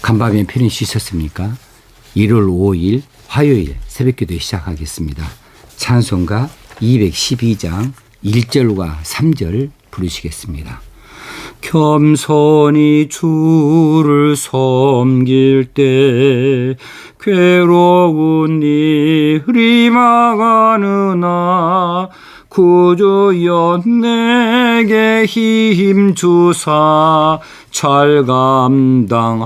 간밤에 편히 쉬셨습니까? 1월 5일 화요일 새벽기도 시작하겠습니다. 찬송가 212장 1절과 3절 부르시겠습니다. 겸손히 주를 섬길 때 괴로운 일이 막아느나 구주여 내게 힘 주사 잘 감당하게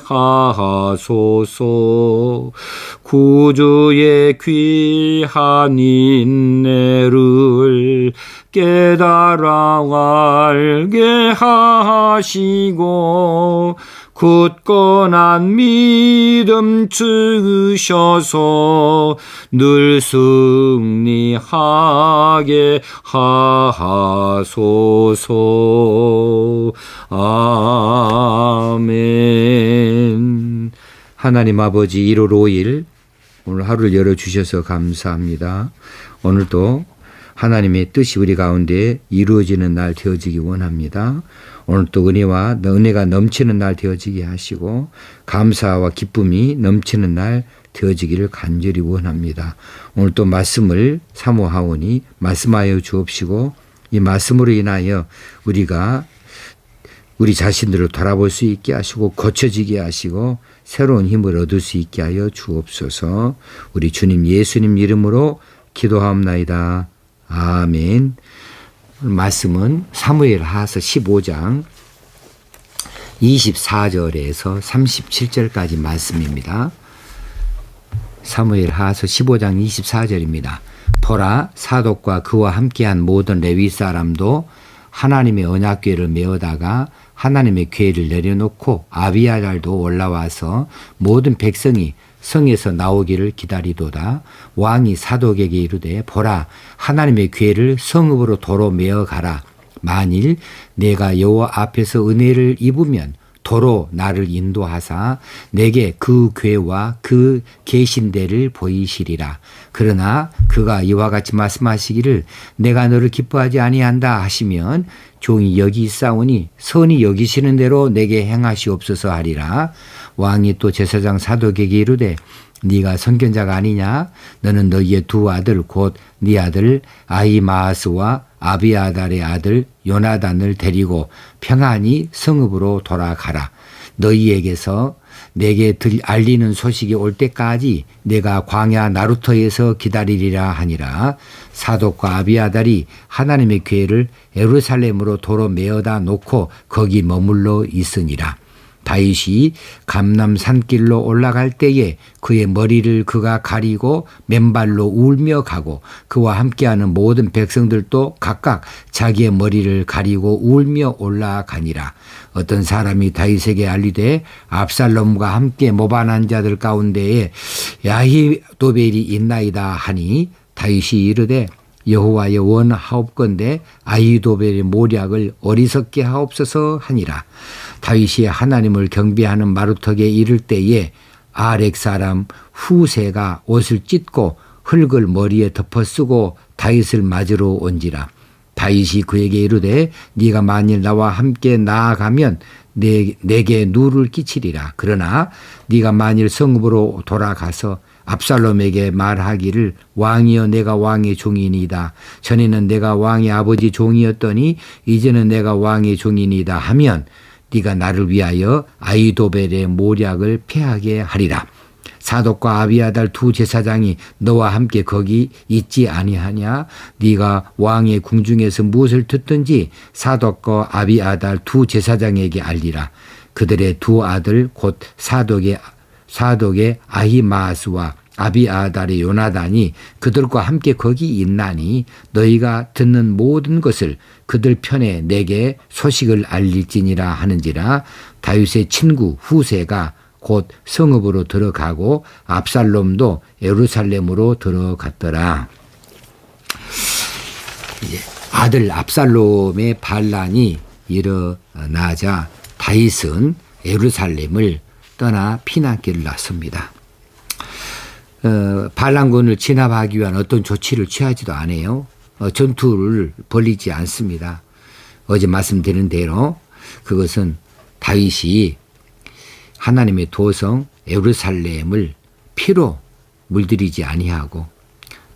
하소서. 구주의 귀한 인내를 깨달아 알게 하시고 굳건한 믿음 주셔서 늘 승리하게 하소서. 아멘. 하나님 아버지, 1월 5일 오늘 하루를 열어주셔서 감사합니다. 오늘도 하나님의 뜻이 우리 가운데 이루어지는 날 되어지기 원합니다. 오늘 또 은혜가 넘치는 날 되어지게 하시고 감사와 기쁨이 넘치는 날 되어지기를 간절히 원합니다. 오늘 또 말씀을 사모하오니 말씀하여 주옵시고 이 말씀으로 인하여 우리가 우리 자신들을 돌아볼 수 있게 하시고 고쳐지게 하시고 새로운 힘을 얻을 수 있게 하여 주옵소서. 우리 주님 예수님 이름으로 기도하옵나이다. 아멘. 말씀은 사무엘하서 15장 24절에서 37절까지 말씀입니다. 사무엘하서 15장 24절입니다. 보라, 사독과 그와 함께한 모든 레위 사람도 하나님의 언약궤를 메어다가 하나님의 궤를 내려놓고 아비아달도 올라와서 모든 백성이 성에서 나오기를 기다리도다. 왕이 사독에게 이르되 보라, 하나님의 궤를 성읍으로 도로 메어 가라. 만일 내가 여호와 앞에서 은혜를 입으면 도로 나를 인도하사 내게 그 궤와 그 계신 데를 보이시리라. 그러나 그가 이와 같이 말씀하시기를 내가 너를 기뻐하지 아니한다 하시면 종이 여기 있사오니 선히 여기시는 대로 내게 행하시옵소서 하리라. 왕이 또 제사장 사독에게 이르되 네가 선견자가 아니냐? 너는 너희의 두 아들 곧 네 아들 아히마아스와 아비아달의 아들 요나단을 데리고 평안히 성읍으로 돌아가라. 너희에게서 내게 알리는 소식이 올 때까지 내가 광야 나루터에서 기다리리라 하니라. 사독과 아비아달이 하나님의 궤를 예루살렘으로 도로 메어다 놓고 거기 머물러 있으니라. 다윗이 감람 산길로 올라갈 때에 그의 머리를 그가 가리고 맨발로 울며 가고 그와 함께하는 모든 백성들도 각각 자기의 머리를 가리고 울며 올라가니라. 어떤 사람이 다윗에게 알리되 압살롬과 함께 모반한 자들 가운데에 야히도벨이 있나이다 하니 다윗이 이르되 여호와의 원하옵건대 아히도벨의 모략을 어리석게 하옵소서 하니라. 다윗이 하나님을 경배하는 마루턱에 이를 때에 아렉 사람 후세가 옷을 찢고 흙을 머리에 덮어쓰고 다윗을 맞으러 온지라. 다윗이 그에게 이르되 네가 만일 나와 함께 나아가면 내게 누를 끼치리라. 그러나 네가 만일 성읍으로 돌아가서 압살롬에게 말하기를 왕이여 내가 왕의 종이니이다. 전에는 내가 왕의 아버지 종이었더니 이제는 내가 왕의 종이니이다 하면 네가 나를 위하여 아히도벨의 모략을 패하게 하리라. 사독과 아비아달 두 제사장이 너와 함께 거기 있지 아니하냐? 네가 왕의 궁중에서 무엇을 듣든지 사독과 아비아달 두 제사장에게 알리라. 그들의 두 아들 곧 사독의 아히마아스와 아비아달의 요나단이 그들과 함께 거기 있나니 너희가 듣는 모든 것을 그들 편에 내게 소식을 알릴지니라 하는지라. 다윗의 친구 후세가 곧 성읍으로 들어가고 압살롬도 예루살렘으로 들어갔더라. 이제 아들 압살롬의 반란이 일어나자 다윗은 예루살렘을 떠나 피난길을 났습니다. 반란군을 진압하기 위한 어떤 조치를 취하지도 않아요. 전투를 벌이지 않습니다. 어제 말씀드린 대로 그것은 다윗이 하나님의 도성 예루살렘을 피로 물들이지 아니하고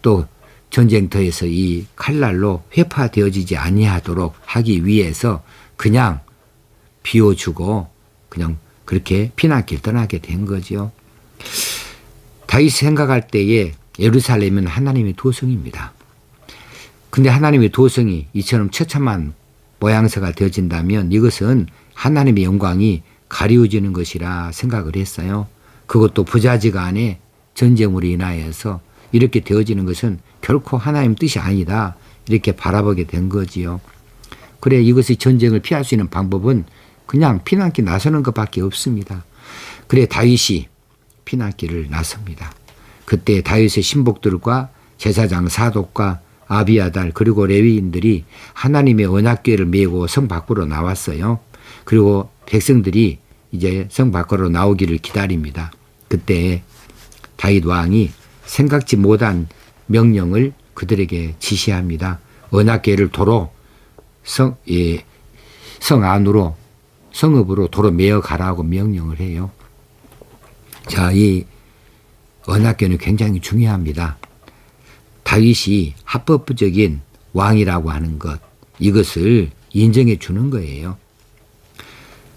또 전쟁터에서 이 칼날로 회파되어지지 아니하도록 하기 위해서 그냥 비워주고 그냥 그렇게 피난길 떠나게 된 거죠. 다윗이 생각할 때에 예루살렘은 하나님의 도성입니다. 근데 하나님의 도성이 이처럼 처참한 모양새가 되어진다면 이것은 하나님의 영광이 가리워지는 것이라 생각을 했어요. 그것도 부자지간에 전쟁으로 인하여서 이렇게 되어지는 것은 결코 하나님 뜻이 아니다. 이렇게 바라보게 된 거지요. 그래 이것의 전쟁을 피할 수 있는 방법은 그냥 피난길 나서는 것밖에 없습니다. 그래 다윗이 피난길을 나섭니다. 그때 다윗의 신복들과 제사장 사독과 아비아달 그리고 레위인들이 하나님의 언약궤를 메고 성 밖으로 나왔어요. 그리고 백성들이 이제 성 밖으로 나오기를 기다립니다. 그때 다윗 왕이 생각지 못한 명령을 그들에게 지시합니다. 언약궤를 도로 성 안으로 성읍으로 도로 메어 가라고 명령을 해요. 자, 이 언약궤는 굉장히 중요합니다. 다윗이 합법적인 왕이라고 하는 것 이것을 인정해 주는 거예요.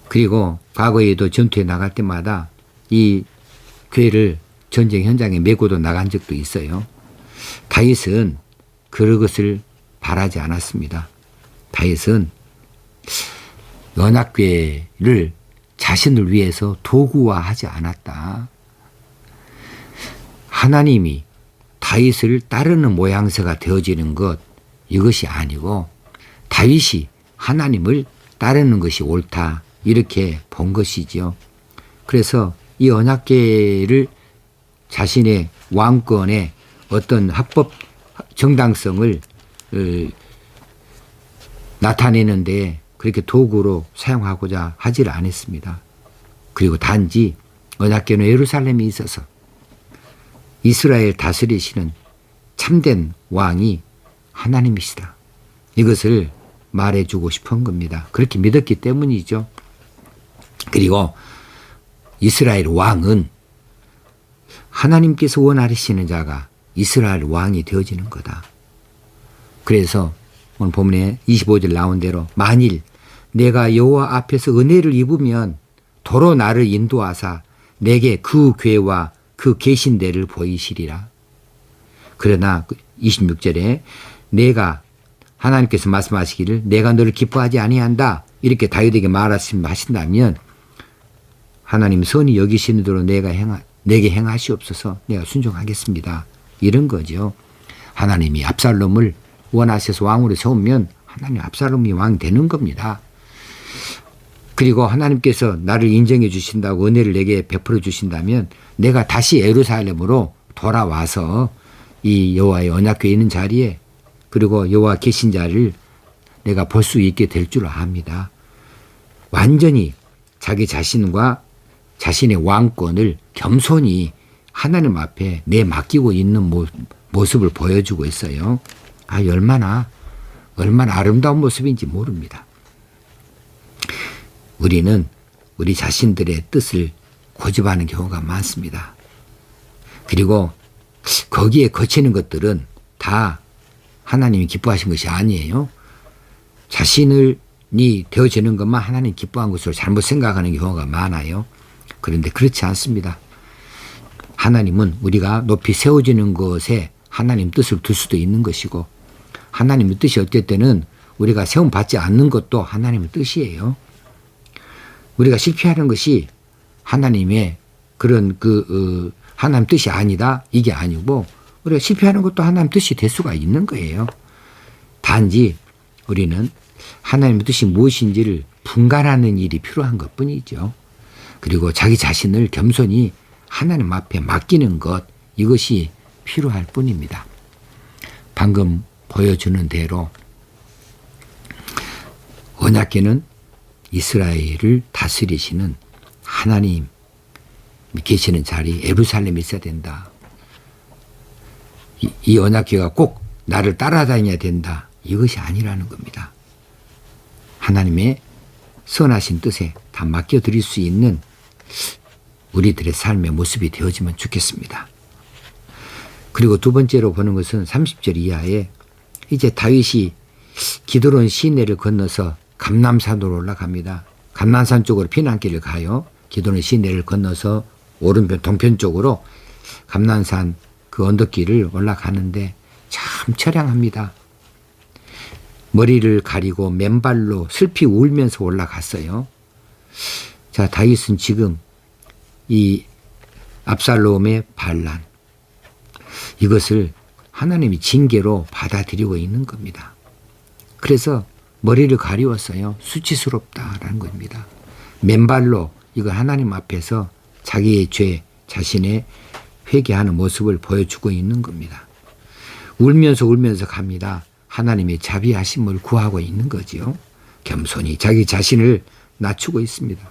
그리고 과거에도 전투에 나갈 때마다 이 궤를 전쟁 현장에 메고도 나간 적도 있어요. 다윗은 그런 것을 바라지 않았습니다. 다윗은 언약궤를 자신을 위해서 도구화하지 않았다. 하나님이 다윗을 따르는 모양새가 되어지는 것 이것이 아니고 다윗이 하나님을 따르는 것이 옳다 이렇게 본 것이죠. 그래서 이 언약궤를 자신의 왕권의 어떤 합법 정당성을 나타내는데 그렇게 도구로 사용하고자 하지를 않았습니다. 그리고 단지 언약궤는 예루살렘에 있어서 이스라엘 다스리시는 참된 왕이 하나님이시다. 이것을 말해주고 싶은 겁니다. 그렇게 믿었기 때문이죠. 그리고 이스라엘 왕은 하나님께서 원하시는 자가 이스라엘 왕이 되어지는 거다. 그래서 오늘 본문에 25절 나온 대로 만일 내가 여호와 앞에서 은혜를 입으면 도로 나를 인도하사 내게 그 궤와 그 계신 데를 보이시리라. 그러나 26절에 내가 하나님께서 말씀하시기를 내가 너를 기뻐하지 아니한다 이렇게 다윗에게 말하신다면 하나님 선히 여기시는 대로 내게 행하시옵소서 내가 순종하겠습니다. 이런 거죠. 하나님이 압살롬을 원하셔서 왕으로 세우면 하나님 압살롬이 왕이 되는 겁니다. 그리고 하나님께서 나를 인정해 주신다고 은혜를 내게 베풀어 주신다면 내가 다시 예루살렘으로 돌아와서 이 여호와의 언약궤 있는 자리에 그리고 여호와 계신 자를 내가 볼 수 있게 될 줄 압니다. 완전히 자기 자신과 자신의 왕권을 겸손히 하나님 앞에 내맡기고 있는 모습을 보여주고 있어요. 얼마나 아름다운 모습인지 모릅니다. 우리는 우리 자신들의 뜻을 고집하는 경우가 많습니다. 그리고 거기에 거치는 것들은 다 하나님이 기뻐하신 것이 아니에요. 자신이 되어지는 것만 하나님 기뻐한 것으로 잘못 생각하는 경우가 많아요. 그런데 그렇지 않습니다. 하나님은 우리가 높이 세워지는 것에 하나님 뜻을 둘 수도 있는 것이고 하나님의 뜻이 어떨 때는 우리가 세움받지 않는 것도 하나님의 뜻이에요. 우리가 실패하는 것이 하나님의 그런 하나님 뜻이 아니다 이게 아니고 우리가 실패하는 것도 하나님 뜻이 될 수가 있는 거예요. 단지 우리는 하나님의 뜻이 무엇인지를 분간하는 일이 필요한 것뿐이죠. 그리고 자기 자신을 겸손히 하나님 앞에 맡기는 것 이것이 필요할 뿐입니다. 방금 보여주는 대로 언약궤는 이스라엘을 다스리시는 하나님 계시는 자리 예루살렘에 있어야 된다. 이 언약궤가 꼭 나를 따라다녀야 된다. 이것이 아니라는 겁니다. 하나님의 선하신 뜻에 다 맡겨드릴 수 있는 우리들의 삶의 모습이 되어지면 좋겠습니다. 그리고 두 번째로 보는 것은 30절 이하에 이제 다윗이 기드론 시내를 건너서 감람산으로 올라갑니다. 감람산 쪽으로 피난길을 가요. 기드론 시내를 건너서 오른편 동편 쪽으로 감람산 그 언덕길을 올라가는데 참 처량합니다. 머리를 가리고 맨발로 슬피 울면서 올라갔어요. 자, 다윗은 지금 이 압살롬의 반란, 이것을 하나님이 징계로 받아들이고 있는 겁니다. 그래서 머리를 가리웠어요. 수치스럽다라는 겁니다. 맨발로 이거 하나님 앞에서 자기의 죄, 자신의 회개하는 모습을 보여주고 있는 겁니다. 울면서 갑니다. 하나님의 자비하심을 구하고 있는 거지요. 겸손히 자기 자신을 낮추고 있습니다.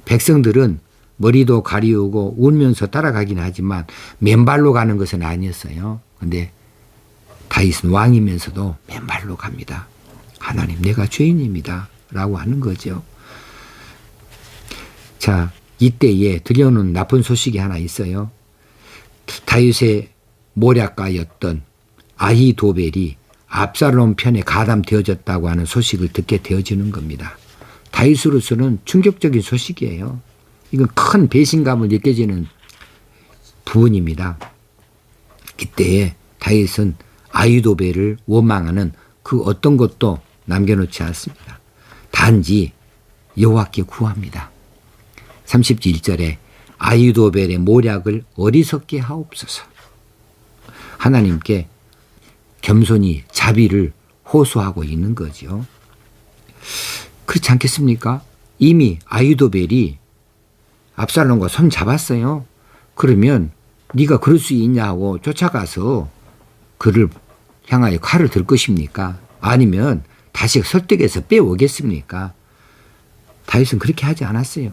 백성들은 머리도 가리우고 울면서 따라가긴 하지만 맨발로 가는 것은 아니었어요. 그런데 다윗은 왕이면서도 맨발로 갑니다. 하나님, 내가 죄인입니다 라고 하는 거죠. 자, 이때에 들려오는 나쁜 소식이 하나 있어요. 다윗의 모략가였던 아히도벨이 압살롬 편에 가담되어졌다고 하는 소식을 듣게 되어지는 겁니다. 다윗으로서는 충격적인 소식이에요. 이건 큰 배신감을 느껴지는 부분입니다. 이때에 다윗은 아히도벨을 원망하는 그 어떤 것도 남겨놓지 않습니다. 단지 여호와께 구합니다. 31절에 아히도벨의 모략을 어리석게 하옵소서. 하나님께 겸손히 자비를 호소하고 있는 거죠. 그렇지 않겠습니까? 이미 아히도벨이 압살롬과 손 잡았어요. 그러면 네가 그럴 수 있냐 하고 쫓아가서 그를 향하여 칼을 들 것입니까? 아니면 다시 설득해서 빼오겠습니까? 다윗은 그렇게 하지 않았어요.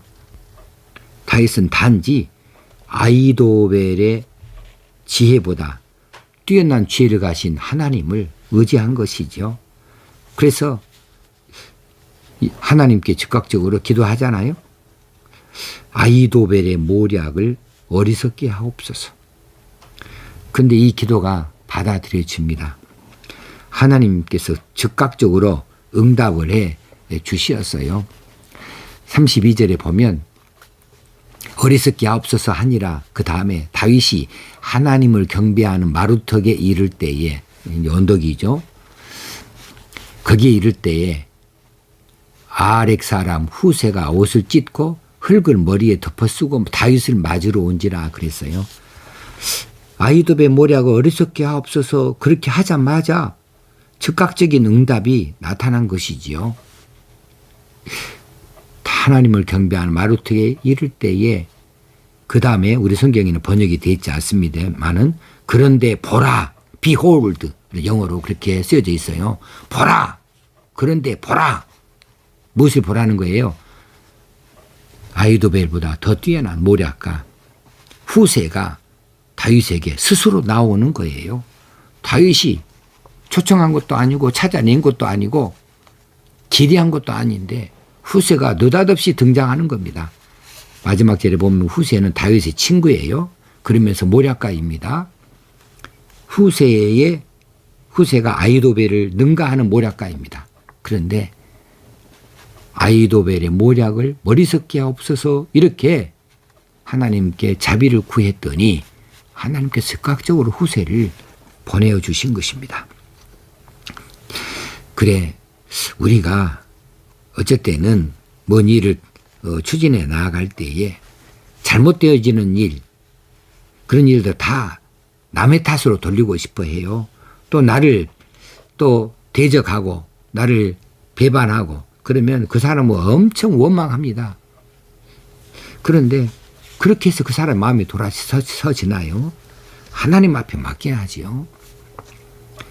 다윗은 단지 아히도벨의 지혜보다 뛰어난 지혜를 가신 하나님을 의지한 것이죠. 그래서 하나님께 즉각적으로 기도하잖아요. 아히도벨의 모략을 어리석게 하옵소서. 그런데 이 기도가 받아들여집니다. 하나님께서 즉각적으로 응답을 해 주시었어요. 32절에 보면 어리석게 하옵소서 하니라. 그 다음에 다윗이 하나님을 경배하는 마루턱에 이를 때에, 언덕이죠. 거기에 이를 때에 아렉 사람 후세가 옷을 찢고 흙을 머리에 덮어쓰고 다윗을 맞으러 온지라 그랬어요. 아히도벨 모략을 어리석게 하옵소서 그렇게 하자마자 즉각적인 응답이 나타난 것이지요. 하나님을 경배하는 마루턱에 이를 때에 그 다음에 우리 성경에는 번역이 되어 있지 않습니다만은 그런데 보라, behold, 영어로 그렇게 쓰여져 있어요. 보라, 그런데 보라. 무엇을 보라는 거예요? 아히도벨보다 더 뛰어난 모략가 후세가 다윗에게 스스로 나오는 거예요. 다윗이 초청한 것도 아니고 찾아낸 것도 아니고 기대한 것도 아닌데 후세가 느닷없이 등장하는 겁니다. 마지막 절에 보면 후세는 다윗의 친구예요. 그러면서 모략가입니다. 후세가 아히도벨을 능가하는 모략가입니다. 그런데 아히도벨의 모략을 머리석게 하옵소서 이렇게 하나님께 자비를 구했더니 하나님께서 즉각적으로 후세를 보내어 주신 것입니다. 그래, 우리가 어쩔 때는 뭔 일을 추진해 나아갈 때에 잘못되어지는 일, 그런 일들 다 남의 탓으로 돌리고 싶어 해요. 또 나를 또 대적하고 나를 배반하고 그러면 그 사람은 엄청 원망합니다. 그런데 그렇게 해서 그 사람 마음이 돌아서지나요? 하나님 앞에 맡겨야지요.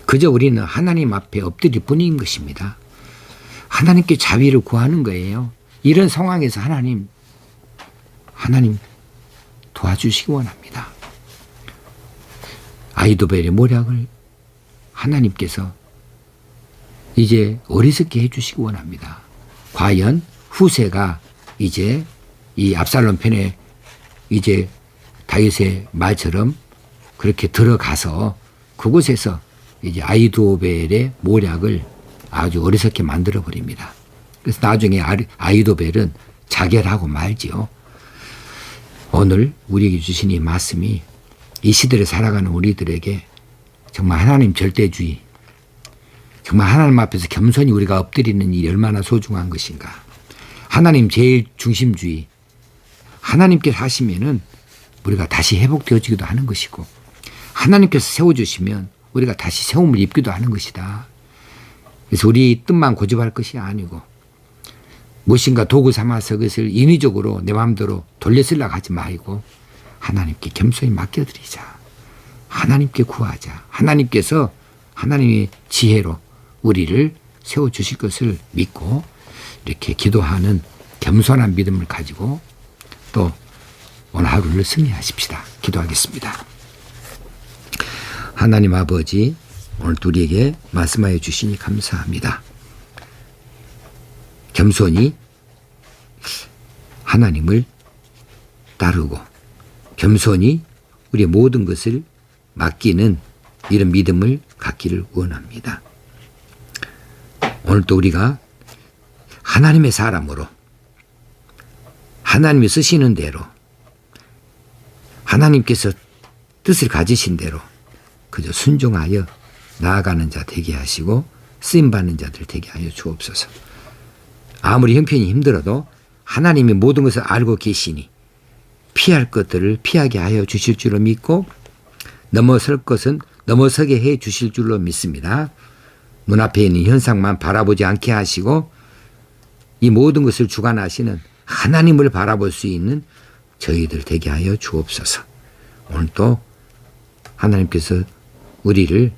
그저 우리는 하나님 앞에 엎드릴 뿐인 것입니다. 하나님께 자비를 구하는 거예요. 이런 상황에서 하나님 도와주시기 원합니다. 아히도벨의 모략을 하나님께서 이제 어리석게 해주시기 원합니다. 과연 후세가 이제 이 압살롬 편에 이제 다윗의 말처럼 그렇게 들어가서 그곳에서 이제 아이도벨의 모략을 아주 어리석게 만들어 버립니다. 그래서 나중에 아이도벨은 자결하고 말지요. 오늘 우리에게 주신 이 말씀이 이 시대를 살아가는 우리들에게 정말 하나님 절대주의, 정말 하나님 앞에서 겸손히 우리가 엎드리는 일이 얼마나 소중한 것인가. 하나님 제일 중심주의, 하나님께서 하시면은 우리가 다시 회복되어지기도 하는 것이고, 하나님께서 세워주시면 우리가 다시 세움을 입기도 하는 것이다. 그래서 우리 뜻만 고집할 것이 아니고 무엇인가 도구 삼아서 그것을 인위적으로 내 마음대로 돌려 쓰려고 하지 말고 하나님께 겸손히 맡겨드리자. 하나님께 구하자. 하나님께서 하나님의 지혜로 우리를 세워주실 것을 믿고 이렇게 기도하는 겸손한 믿음을 가지고 또 오늘 하루를 승리하십시다. 기도하겠습니다. 하나님 아버지, 오늘 우리에게 말씀하여 주시니 감사합니다. 겸손히 하나님을 따르고 겸손히 우리의 모든 것을 맡기는 이런 믿음을 갖기를 원합니다. 오늘 또 우리가 하나님의 사람으로 하나님이 쓰시는 대로 하나님께서 뜻을 가지신 대로 그저 순종하여 나아가는 자 되게 하시고 쓰임받는 자들 되게 하여 주옵소서. 아무리 형편이 힘들어도 하나님이 모든 것을 알고 계시니 피할 것들을 피하게 하여 주실 줄로 믿고 넘어설 것은 넘어서게 해 주실 줄로 믿습니다. 눈앞에 있는 현상만 바라보지 않게 하시고 이 모든 것을 주관하시는 하나님을 바라볼 수 있는 저희들 되게 하여 주옵소서. 오늘 또 하나님께서 우리를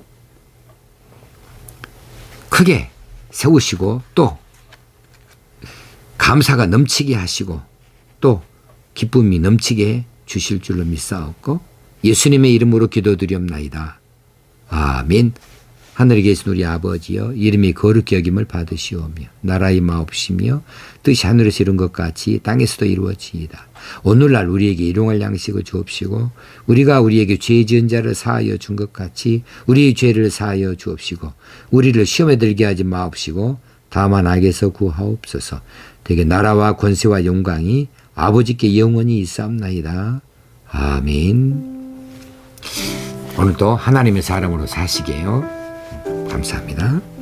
크게 세우시고 또 감사가 넘치게 하시고 또 기쁨이 넘치게 주실 줄로 믿사옵고 예수님의 이름으로 기도드리옵나이다. 아멘. 하늘에 계신 우리 아버지여, 이름이 거룩히 여김을 받으시오며 나라의 마옵시며 뜻이 하늘에서 이룬 것 같이 땅에서도 이루어지이다. 오늘날 우리에게 일용할 양식을 주옵시고 우리가 우리에게 죄 지은 자를 사하여 준 것 같이 우리의 죄를 사하여 주옵시고 우리를 시험에 들게 하지 마옵시고 다만 악에서 구하옵소서. 되게 나라와 권세와 영광이 아버지께 영원히 있사옵나이다. 아멘. 오늘도 하나님의 사람으로 사시게요. 감사합니다.